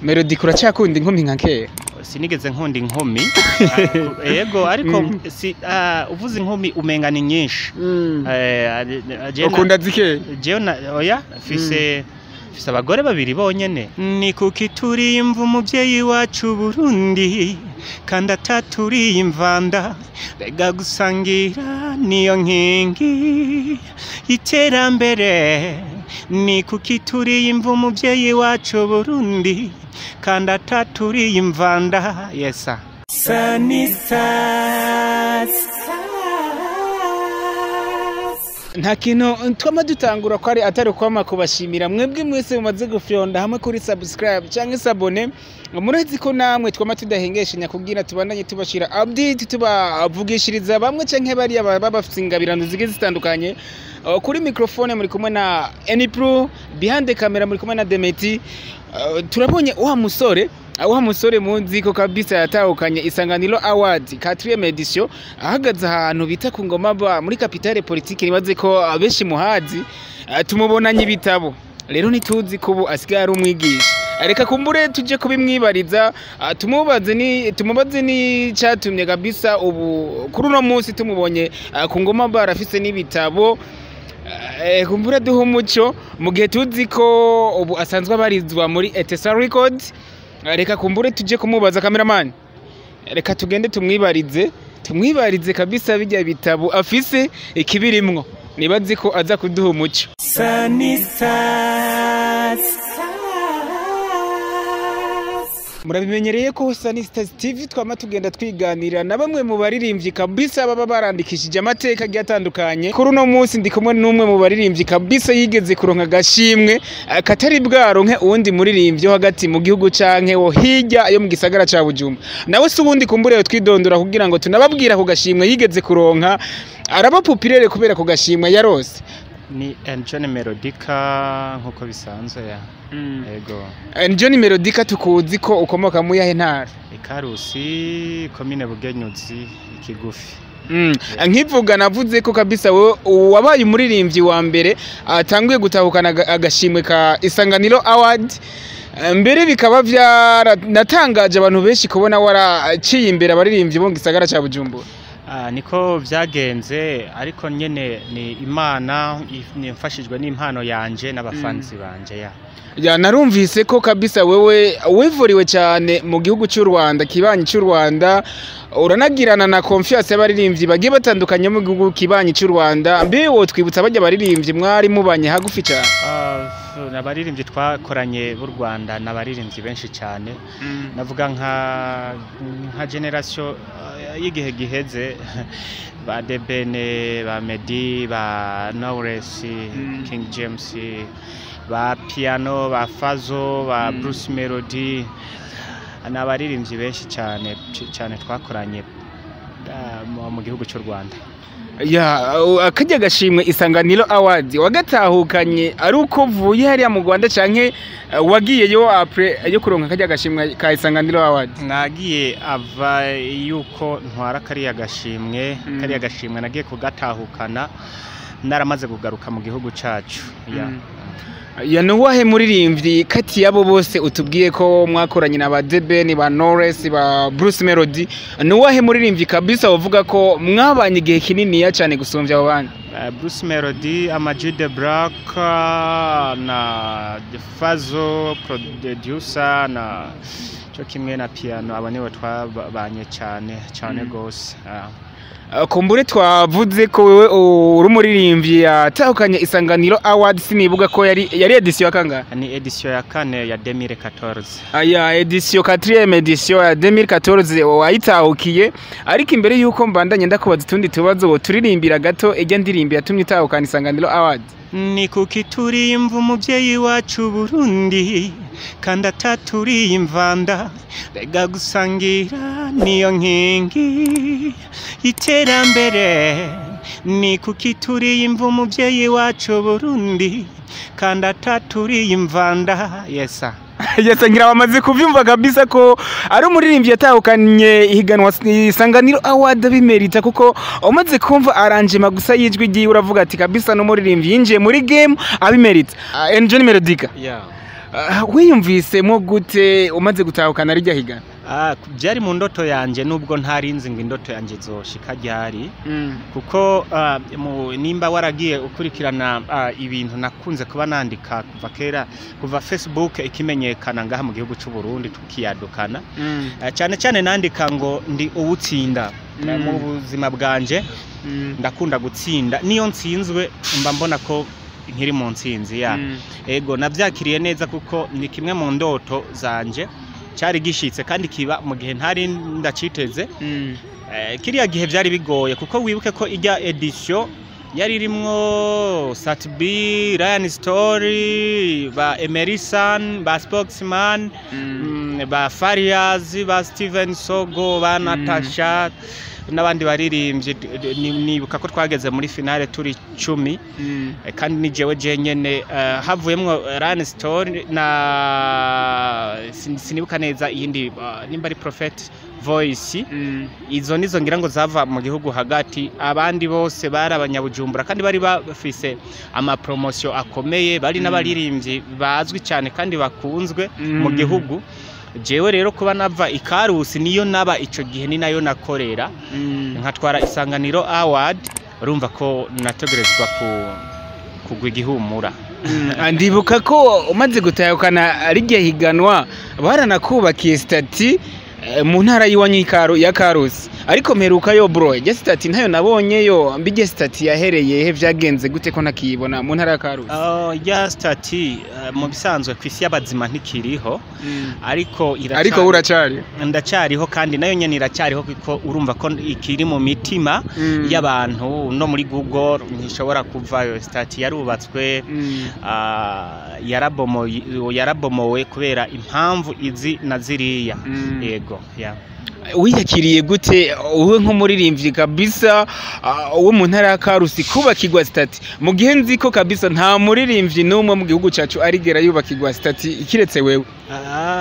Melodica uracyakunda inkumi nka kera? Sinigeze nkunda inkumi yego ariko si uvuze inkumi umenga ni nyinshi ukunda zike oya Nfise abagore babiri bonyene ni kuki turi imva umuvyeyi wacu Burundi kandi ataturi imvanda rega gusangira niyo nkingi iterambere ni kuki turi imva umuvyeyi wacu Burundi kandi ataturi imvanda yesa nta kintu twama dutangura ko ari atari kwama kubashimira mwebwe mwese mumaze gufyonda hamwe kuri subscribe canke sabone murezi ko namwe twama tudahengeshanya kugira tubandanye tubashira update tubavugishiriza bamwe canke bari babafite ingabirano zige zitandukanye kuri microphone muri kumwe na Nfise behind the camera muri kumwe na Demeti turabonye wa musore munzi ko kabisa yatahukanye Isanganiro Award 4e edition ahagaze ahantu bita ku ngoma ba muri capitale politique nibaze ko abeshi muhazi tumubonanye ibitabo rero nituzi ko ubu asigaye ari umwigisha reka kumbure tuje kubimwibariza tumubaze ni cyatumye kabisa ubu kuri uno munsi tumubonye ku ngoma ba arafise n'ibitabo kumbure duha umuco mu gihe tuzi ko ubu asanzwe abarizwa muri Etesa Records. Reka kumbure tuje kumubaza cameraman. Reka tugende tumwibarize kabisa bijya bitabo afise ikibirimwo. Nibazi ko aza kuduha umuco. Murabimenyereye ko Statut TV twama tugenda twiganira na bamwe mu baririmbyi kabisa baba barandikishije amateka atandukanye. Kuri uno munsi ndi kumwe n'umwe mu baririmbyi kabisa yigeze kuronka gashimwe katari bwaronke uwundi muririmbyi hagati mu gihugu canke wo hirya yo mu gisagara ca Bujumbura. Nawe se ubundi kumbure twidondora kugira ngo tunababwira ko gashimwe yigeze kuronka araba populaire kubera ko gashimwe yarose. Ni John Melodica nkuko bisanzwe ya ego John Melodica tukuzi ko ukomoka mu yahe ntara? Ikarusi komine Bugenyuzi ikigufi. Nkivuga navuze ko kabisa we wabaye umuririmbyi wa mbere atanguye gutahukana agashimwe ka Isanganiro Award. Mbere bikaba natangaje abantu benshi kubona waraciye imbere abaririmbyi bo gisagara ca Bujumbura. Niko vyagenze ariko nyene ni Imana nimfashijwe n'impano yanje n'abafanzi banje ya narumvise ko kabisa wewe wivuriwe cyane mu gihugu cy'u Rwanda kibanyi cy'u Rwanda uranagirana na confiance y'abaririmbyi bagiye batandukanye mu gihugu kibanyi cy'u Rwanda mbe wo twibutsa bajya baririmbyi mwari mubanye hagufi cyane n'abaririmbyi twakoranye b'u Rwanda n'abaririmbyi benshi cyane navuga nka generation y'igihe giheze ba Debene ba Medi ba Knowless King James ba Piano ba Fazo ba Bruce Melody n'abaririmbyi benshi cyane twakoranye mu gihugu cy'u Rwanda. Ya akajya gashimwe Isanganiro Award wagatahukanye ari uko vuye hariya mu Rwanda canke wagiyeyo après yo kuronka akajya gashimwe ka Isanganiro Award? Nagiye ava yuko ntwara kariya gashimwe nagiye kugatahukana naramaze kugaruka mu gihugu cacu ya nuwahe muririmbyi kati yabo bose utubwiye ko mwakoranye na ba Debeni ba Knowless ba Bruce Melody nuwahe muririmbyi kabisa uvuga ko mwabanye igihe kinini ya cyane gusumvya abo bandi? Bruce Melody Amajude Black na Fazo producer na cyo kimwe na Piano abaniwe twabanye cyane gose. Kumbure twavuze ko wewe uri umuririmbyi yatahukanye Isanganiro Award sinibuga ko yari edition ya kangahe? Ni edition ya 4 ya 2014. Aya edition 4e edition ya 2014 wayitahukiye ariko imbere yuko mbandanye ndakubaza tundi tubazo turirimbira gato ejya ndirimbi yatumye itahukana Isanganiro Award. Ni kuki turi imva umuvyeyi wacu Burundi kandi ataturi imvanda rega gusangira niyo nkingi iterambere ni kuki turi imva umuvyeyi wacu Burundi kandi ataturi imvanda yesa. Yasangira bamaze kuvyumva kabisa ko ari umuririmbyi yatahukanye ihiganwa Isanganiro Award bimerita kuko umaze kumva arrangement gusa yijwi giye uravuga ati kabisa no muririmbyi yinjiye muri game abimerita. John Melodica wiyumvisemo gute umaze gutahukana rijya higana? Byari mu ndoto yanje nubwo ntarinzi ngo indoto yanje zoshika ryari kuko nimba waragiye ukurikirana ibintu nakunze kuba nandika kuva kera kuva Facebook ikimenyekana ngaha mu gihugu cy'u Burundi tukiyadukana cyane cyane nandika ngo ndi ubutsinda mu buzima bwanje ndakunda gutsinda niyo nsinzwe mba mbona ko nkiri mu nsinzi ya ego navyakiriye neza kuko ni kimwe mu ndoto zanje cyari gishitse kandi kiba mu gihe ntari ndaciteze kiriya gihe byari bigoye kuko wibuke ko ijya edition yari irimwo Statut, Ryan Story, ba Emerson, ba Spokesman, ba Farias, ba Steven Sogo, ba Natasha n'abandi baririmbye nibuka ko twageze muri finale turi 10 kandi ni jewe jenyene havuyemwo Run Story na sinibuka neza iyindi nimba ari Prophet Voice izo nizo ngira ngo zava mu gihugu hagati abandi bose bari abanyabujumbura kandi bari bafise ama promotion akomeye bari n'abaririmbyi bazwi cyane kandi bakunzwe mu gihugu. Jewe rero kuba nava ikarusi niyo naba ico gihe ni nayo nakorera nkatwara Isanganiro Award urumva ko nategerezwa kugwa igihumura. Ndibuka ko umaze gutahukana rijye higanwa baranakubakiye Statut mu ntara yiwanyu ya Karusi ariko mperuka yo bro je Statut ntayo nabonye yo mbije Statut yahereye he vyagenze gute ko nakiyibona mu ntara ya Karusi? Ya Statut mu bisanzwe kwisi y'abazima ntikiriho ariko uracari ndacariho kandi nayo nyene iracariho kuko urumva ko ikiri mu mitima y'abantu no muri Google ntishobora kuvayo. Statut yarubatswe yarabomowe kubera impamvu izi na ziriya yego ya wiyakiriye gute uwe nk'umuririmbyi kabisa uwo mu ntara ya Karusi kubakirwa Statut mu gihe nzi ko kabisa nta muririmbyi n'umwe mu gihugu cyacu arigera yubakirwa Statut ikiretse wewe?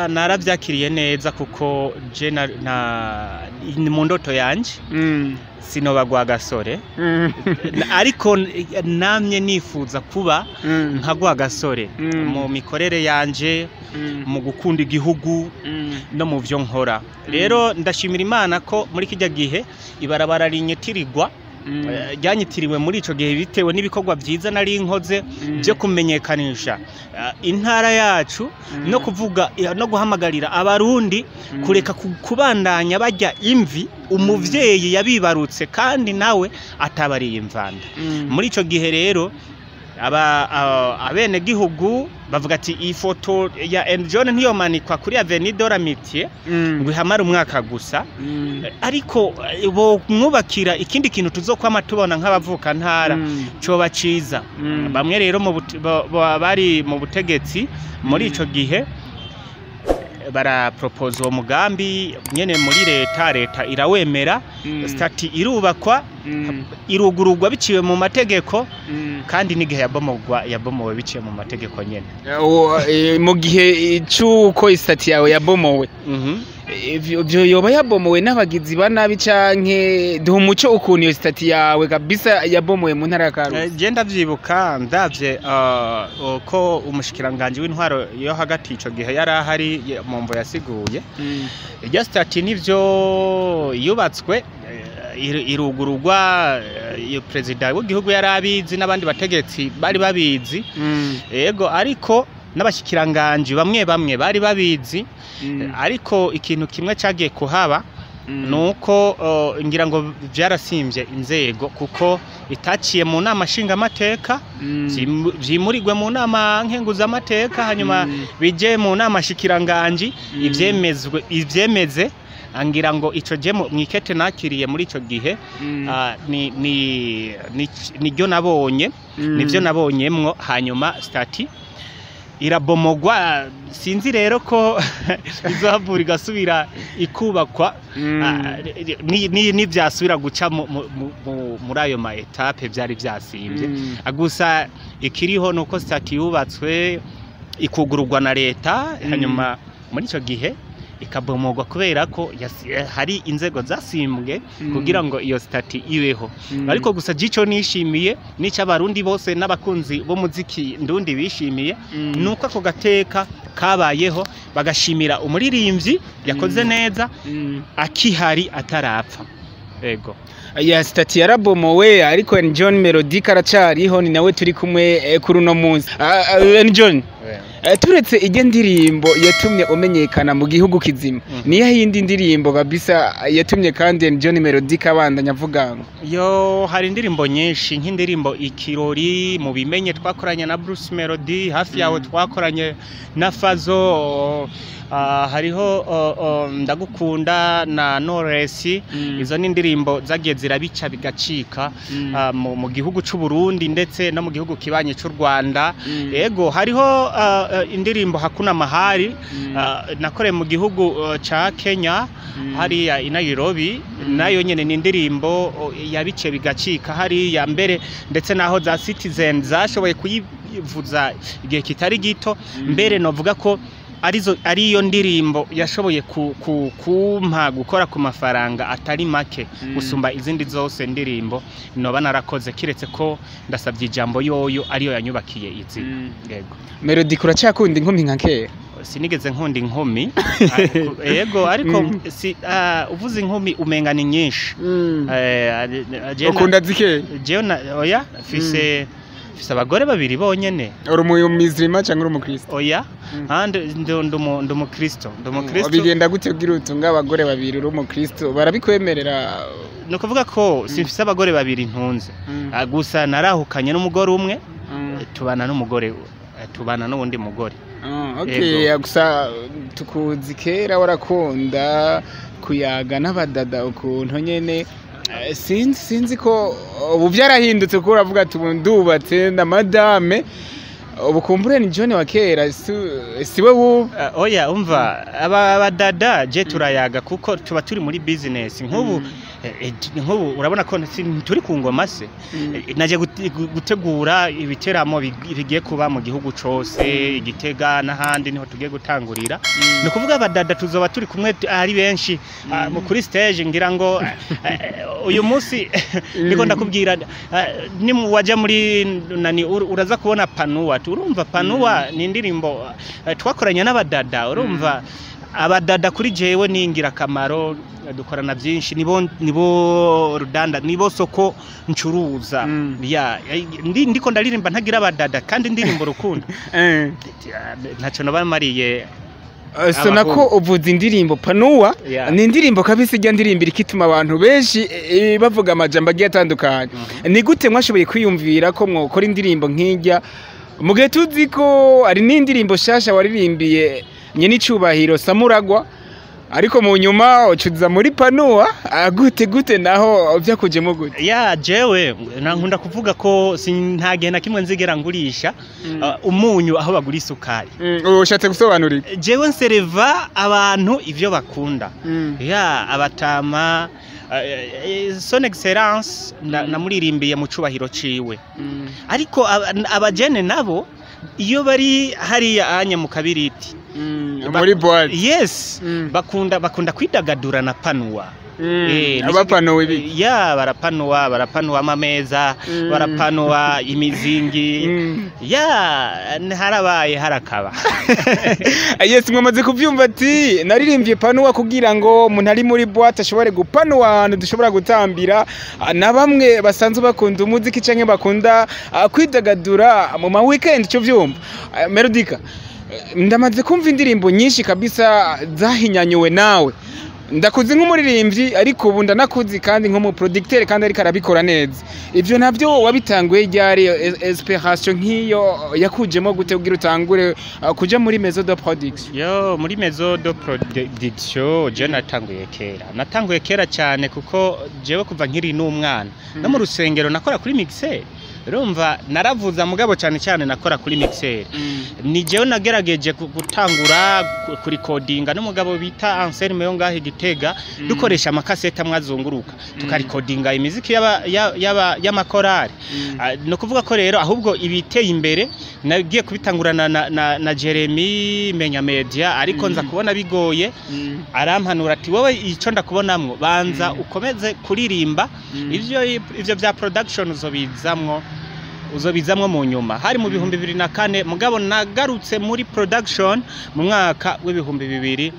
Narabyakiriye neza kuko je ni mu ndoto yanje sinobagwa gasore ariko namye nifuza kuba nkagwa gasore mu mikorere yanje mu gukunda igihugu no mu byo nkora. Rero ndashimira Imana ko muri kijya gihe ibarabara rinyitirirwa ryanyitiriwe muri ico gihe bitewe n'ibikorwa byiza nari inkoze byo kumenyekanisha intara yacu no kuvuga no guhamagarira abarundi kureka kubandanya bajya imvi umuvyeyi yabibarutse kandi nawe atabariye imvanda. Muri ico gihe rero abene gihugu bavuga ati iyi foto ya John ntiyomanikwa kuri Avenue de l'Amitié ngo ihamara umwaka gusa ariko bo mwubakira ikindi kintu tuzokwama tubona nk'abavuka ntara coba ciza. Bamwe rero bari mu butegetsi muri ico gihe bara propose uwo mugambi nyene muri leta irawemera Statut irubakwa irugururwa biciwe mu mategeko kandi n'igihe yabomowe biciye mu mategeko nyene mu gihe cyuko Statut yawe yabomowe ivyo yoba yabomowe n'abagizi ba nabi canke duha umuco ukuntu iyo Statut yawe kabisa yabomowe mu ntara ya Karusi? Je ndavyibuka ndavye ko umushikiranganje w'intwaro yo hagati ico gihe yari ahari mu mvo yasiguye irya Statut nivyo yubatswe irugururwa iyo president w'igihugu yari abizi n'abandi bategetsi bari babizi yego ariko n'abashikiranganje bamwe bari babizi ariko ikintu kimwe cagiye kuhaba nuko ngira ngo byarasimbye inzego kuko itaciye mu nama nshinga amateka byimurirwe mu nama nkenguza amateka hanyuma bije mu nama shikiranganje ivyemeze angira ngo ico je mwikete nakiriye muri ico gihe niryo nabonye nivyo nabonyemwo hanyuma Statut irabomorwa sinzi rero ko izohavura igasubira ikubakwa ni byasubira guca muri ayo ma etape byari byasimbye gusa ikiriho nuko Statut yubatswe ikugururwa na leta hanyuma muri ico gihe ikabomorwa kubera ko hari inzego zasimbwe kugira ngo iyo statut ibeho. Ariko gusa jico nishimiye nica abarundi bose n'abakunzi bo muziki ndundi bishimiye nuko ako gateka kabayeho bagashimira umuririmbyi yakoze neza akihari atarapfa. Ego ya statut yarabomowe ariko John Melodica aracariho ni nawe turi kumwe kuri uno munsi. John turetse ijye ndirimbo yatumye umenyekana mu gihugu kizima niyo yindi ndirimbo kabisa yatumye kandi John Melodica abandanya avuga ngo yo hari indirimbo nyinshi nk'indirimbo ikirori mu bimenye twakoranye na Bruce Melody hafi yawe twakoranye na Fazo hariho ndagukunda na Knowless. Izo ni indirimbo zagiye zirabica bigacika mu gihugu cy'u Burundi ndetse no mu gihugu kibanye cy'u Rwanda. Ego hariho indirimbo hakuna mahari nakoreye mu gihugu ca Kenya hariya i Nairobi, nayo nyene ni indirimbo yabice bigacika hariya mbere ndetse naho za Citizen zashoboye kuyivuza igihe kitari gito mbere novuga ko ariyo ndirimbo yashoboye kumpa gukora ku mafaranga atari make gusumba izindi zose ndirimbo noba narakoze kiretse ko ndasabye ijambo yoyo ariyo yanyubakiye izi. Yego Melodica uracyakunda inkumi nka kera? Sinigeze nkunda inkumi yego ariko uvuze inkumi umenga ni nyinshi. Ukunda zike? Jewe oya Nfise abagore babiri bonyene. Uri umuyizima cyangwa uri umukristo? Oya ndi umukristo. Bigenda gute kugira utunga abagore babiri uri umukristo barabikwemerera? No kuvuga ko simfise abagore babiri ntunze gusa narahukanye n'umugore umwe tubana n'umugore tubana n'undi mugore. Okay gusa tukuzi kera warakunda kuyaga n'abadada ukuntu nyene sinzi ko ubu byarahindutse ko uravuga ati ndubatse na madame ubu kumbure ni John wa kera siwe oya umva abadada je turayaga kuko tuba turi muri business nk'ubu urabona ko turi ku ngoma se naje gutegura ibiteramo bigiye kuba mu gihugu cyose Igitega n'ahandi niho tugiye gutangurira. No kuvuga abadada tuzoba turi kumwe ari benshi kuri stage ngira ngo uyu munsi niko ndakubwira ni waje muri nani uraza kubona Panua. Urumva Panua ni indirimbo twakoranye n'abadada. Urumva abadada kuri jewe ni ingirakamaro dukorana byinshi nibo rudanda nibo soko ncuruza ndiko ndaririmba ntagira abadada kandi ndirimbo rukundo ntacyo nabamariye. So nako uvuza indirimbo Panua ni indirimbo kabisa ijya ndirimbira ikituma abantu benshi bavuga amajambo agiye atandukanye. Ni gute mwashoboye kwiyumvira ko mwokora indirimbo nk'ijya mu gihe tuzi ko ari n'indirimbo shasha waririmbiye nyene icubahiro Samuragwa ariko mu nyuma ucuza muri Panua gute naho byakujemo gute? Jewe nkunda kuvuga ko ntagihe na kimwe nzigera ngurisha umunyu aho bagura isukari. Ushatse gusobanurira? Jewe nsereva abantu ivyo bakunda. Abatama son excellence namuririmbiye mu cubahiro ciwe. Ariko abajene nabo iyo bari hariya anya mu kabiriti muri board bakunda kwidagadura na Panua. Abapanuwe ibi barapanuwa amameza barapanuwa imizingi harabaye harakaba. Yes mwamaze kuvyumva ati naririmbye Panua kugira ngo umuntu ari muri boîte ashobore gupanuwa ahantu dushobora gutambira na bamwe basanzwe bakunda umuziki canke bakunda kwidagadura mu ma weekend cyo vyumva. Melodica ndamaze kumva indirimbo nyinshi kabisa zahinyanyuwe nawe. Ndakuzi nk'umuririmbyi ariko ubu ndanakuzi kandi nk'umuproducteur kandi ariko arabikora neza. Ivyo navyo wabitanguye ryari inspiration nk'iyo yakujemo gute kugira utangure kuja muri maison de production? Muri maison de production je natanguye kera cyane kuko jewe kuva nkiri n'umwana no mu rusengero nakora kuri mixer urumva naravuza mugabo cyane cyane nakora kuri mixer ni jewe nagerageje gutangura kuri codinga n'umugabo bita Anselme yo ngahe Gitega dukoresha amakaseta mwazunguruka tukarikodinga imiziki y'amakorari no kuvuga ko rero ahubwo ibiteye imbere nagiye kubitangurana na Jeremy menya media ariko nza kubona bigoye arampanura ati wowe ico ndakubonamwo banza ukomeze kuririmba ivyo bya production uzobizamwo mu nyuma hari mu 2004 mugabo nagarutse muri production mu mwaka w'ibihumbi 2000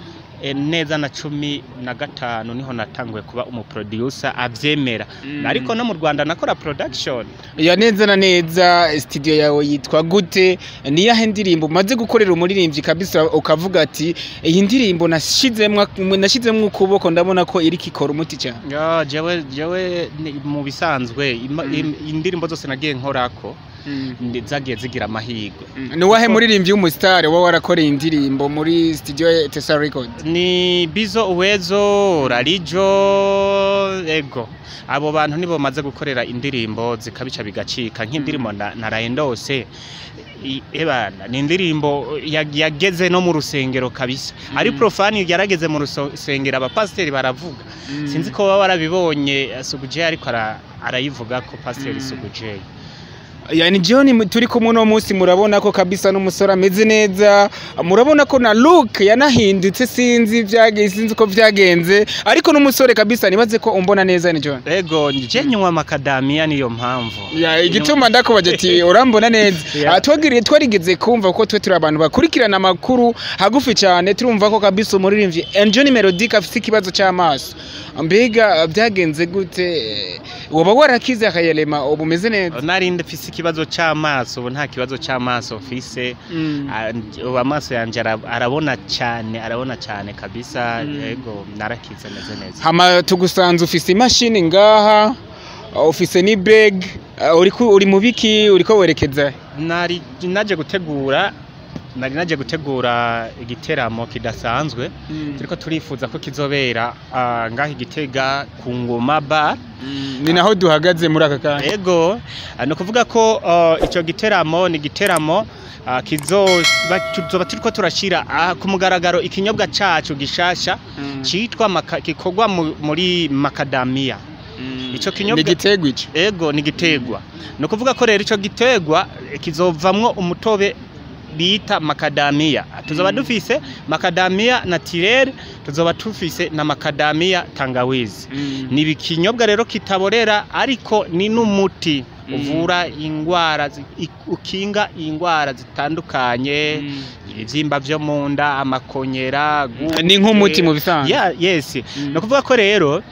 neza na 15 niho natanguye kuba umuproducer avyemera ariko no mu Rwanda nakora production ya neza na neza studio yawe yitwa gute ni yahe ndirimbo maze gukorera umuririmbyi kabisa ukavuga ati iyi ndirimbo nashizemwe ukuboko ndabona ko iri kikora umuti cyane ya jewe mu bisanzwe indirimbo zose nagiye nkorako zagiye zigira amahirwe ni wahe muririmbyi w'umustar wowe warakoreye indirimbo muri studio Tesa Record ni Bizo Uwezo Rarijo ego abo bantu nibo maze gukorera indirimbo zikabica bigacika nk'indirimo narayendose ebana ni indirimbo yageze no mu rusengero kabisa ari profani yarageze mu rusengero abapasteri baravuga sinzi ko baba barabibonye Suguje ariko arayivuga ko pasteur Suguje yani John turi kumwe no munsi murabona ko kabisa n'umusore ameze neza murabona ko na look yanahindutse sinzi ko vyagenze ariko n'umusore kabisa nibaze ko umbona neza ni John ego nje nywa makadamia niyo mpamvu ya igituma ndakubaje ati urambona neza twarigeze kumva ko twe turi abantu bakurikirana amakuru hagufi cyane turumva ko kabisa umuririmbyi John Melodica afite ikibazo cy'amaso mbega byagenze gute woba warakize akayelema ubumeze neza narinde fisi ikibazo cy'amaso ubu nta kibazo cy'amaso mfise amaso yanje arabona cyane kabisa yego narakize neza hama tugusanze ufise imashini ngaha ufise ni bag uri mu biki uriko werekeza naje gutegura igiteramo kidasanzwe turiko turifuza ko kizobera ngaho Gitega ku Ngoma bar ni naho duhagaze muri aka kanya ego no kuvuga ko ico giteramo ni giteramo kizoba turiko turashira ku mugaragaro ikinyobwa cacu gishasha citwa kikogwa muri macadamia ico kinyobwa nigitegwa ico ego nigitegwa no kuvuga ko rero ico gitegwa kizovamwo umutobe bita macadamia tuzoba dufise macadamia naturel tuzoba tufise na macadamia tangawizi ni bikinyobwa rero kitaborera ariko ni n'umuti uvura ingwara ukinga ingwara zitandukanye ivyimba vyo munda amakonyera ni nk'umuti mu bisanzwe yes no kuvuga ko rero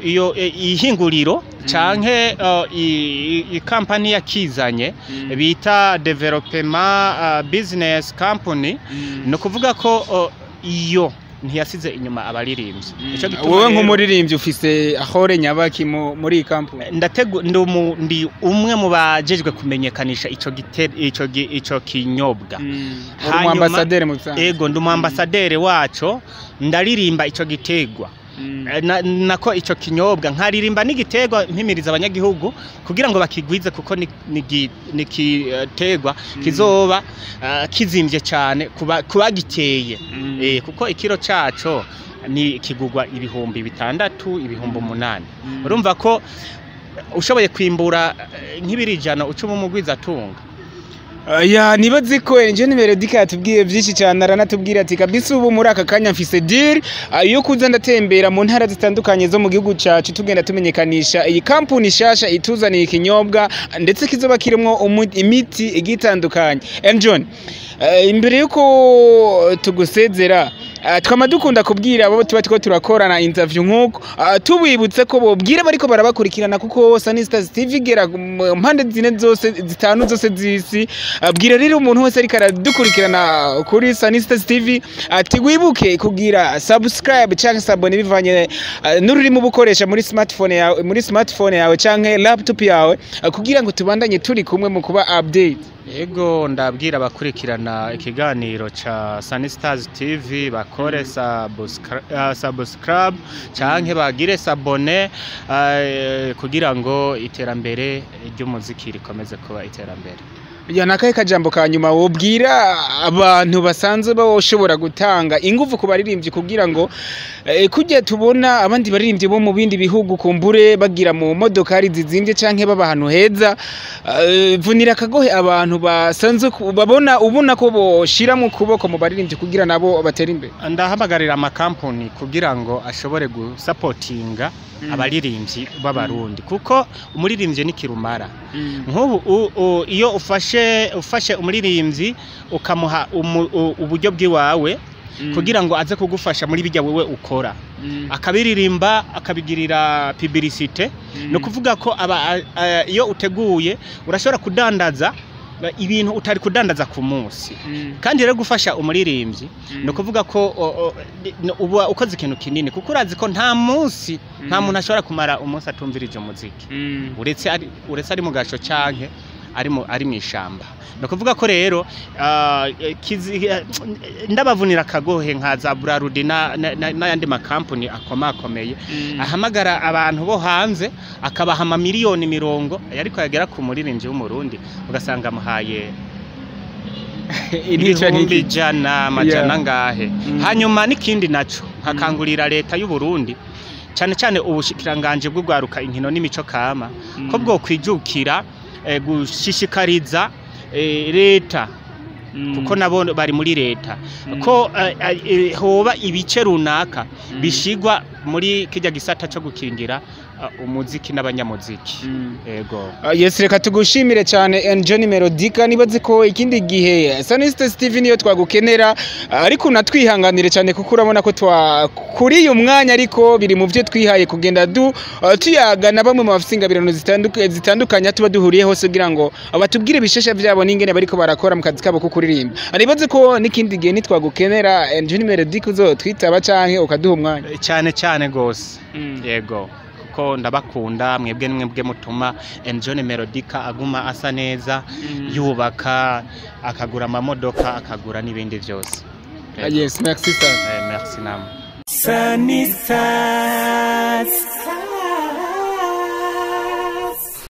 iyo ihinguriro canke company yakizanye bita development business company no kuvuga ko iyo ntiyasize inyuma abaririmbyi wowe nk'umuririmbyi ufise ahore nyabaki muri company ndi umwe mu bajejwe kumenyekanisha ico kinyobwa hanyuma ambassadeur mu bisanzwe ego ndi umwambasadere waco ndaririmba ico gitegwa nako ico kinyobwa nkaririmba n'igitegwa mpimiriza abanyagihugu kugira ngo bakigwize kuko nikitegwa kizoba kizimvye cyane kubagiteye kuko ikiro caco ni kigugwa ibihumbi 6 ibihumbi 8 urumva ko ushoboye kwimbura nk'ibirijana ucuma umugwiza atunga ya nibaze ko John Melodica yatubwiye byinshi cyane aranatubwira ati kabisa ubu muri aka kanya mfise deal yo kuza ndatembera mu ntara zitandukanye zo mu gihugu cyacu tugenda tumenyekanisha iyi company shasha ituzaniye ikinyobwa ndetse kizoba kirimo imiti igitandukanye John imbere yuko tugusezera twamadukunda kubwira abo tuba turakorana interview nkuko tubibutse ko bobwira bariko barabakurikirana kuko Statut TV gera mpande zitanu zose zisi bwira rero umuntu wese ariko aradukurikirana kuri Statut TV ati wibuke kugira subscribe cyangwa sabone bivanye n'ururimo bukoresha muri smartphone yawe canke laptop yawe kugira ngo tubandanye turi kumwe mu kuba update Ego ndabwira abakurikirana ikiganiro ca Stars TV bakore subscribe canke bagire sabone kugira ngo iterambere ry'umuziki rikomeze kuba iterambere. Ya nakaye kajambo ka nyuma wobwira abantu basanzwe bashobora gutanga ingufu ku baririmbyi kugira ngo kujye tubona abandi baririmbyi bo mu bindi bihugu kumbure bagira mu modokari zizimbye canke baba ahantu heza vunira kagohe abantu basanzwe ubona ko boshira mu kuboko mu baririmbyi kugira nabo batera imbere. Ndahamagarira amakampani kugira ngo ashobore gusupportinga abaririmbyi b'abarundi kuko umuririmbyi ni kirumara. Nk'ubu iyo ufashe umuririmbyi ukamuha uburyo bw'iwawe kugira ngo aze kugufasha muri bijya wewe ukora akabiririmba akabigirira publicité no kuvuga ko iyo uteguye urashobora kudandaza ibintu utari kudandaza ku munsi kandi rero gufasha umuririmbyi no kuvuga ko uba ukoze ikintu kinini kuko urazi ko nta munsi nta muntu ashobora kumara umunsi atumvirije umuziki uretse ari mu gasho canke ari mu ishamba no kuvuga ko rero ndabavunira kagohe nka za Brarudi n'ayandi makampani akomakomeye ahamagara abantu bo hanze akabaha miliyoni 100 ariko yagera ku muririmbyi w'umurundi ugasanga muhaye ibihumbi majana ngahe. Hanyuma n'ikindi naco nkakangurira leta y'u Burundi cyane cyane ubushikiranganje bw'ugwaruka inkino n'imico kama ko bwo kwijukira gushishikariza leta kuko nabo bari muri leta ko hoba ibice runaka bishigwa muri kijya gisata cyo gukingira umuziki n'abanyamuziki. Ego yes, reka tugushimire cyane John Melodica, nibaze ko ikindi gihe Stars TV niyo twagukenera ariko unatwihanganire cyane kuko urabona ko kuri uyu mwanya ariko biri mu byo twihaye kugenda tuyagana bamwe mu bafisingabirano zitandukanye tuba duhuriye hose kugira ngo abatubwire bishesha byabo n'ingene bariko barakora mu kazi kabo ko kuririmba. Nibaze ko n'ikindi gihe nitwagukenera John Melodica uzotwitaba canke ukaduha umwanya cyane gose. Yego ko ndabakunda mwebwe mutuma John Melodica aguma asa neza yubaka akagura amamodoka akagura n'ibindi byose. Yes, merci sir. Merci namwe. Stars.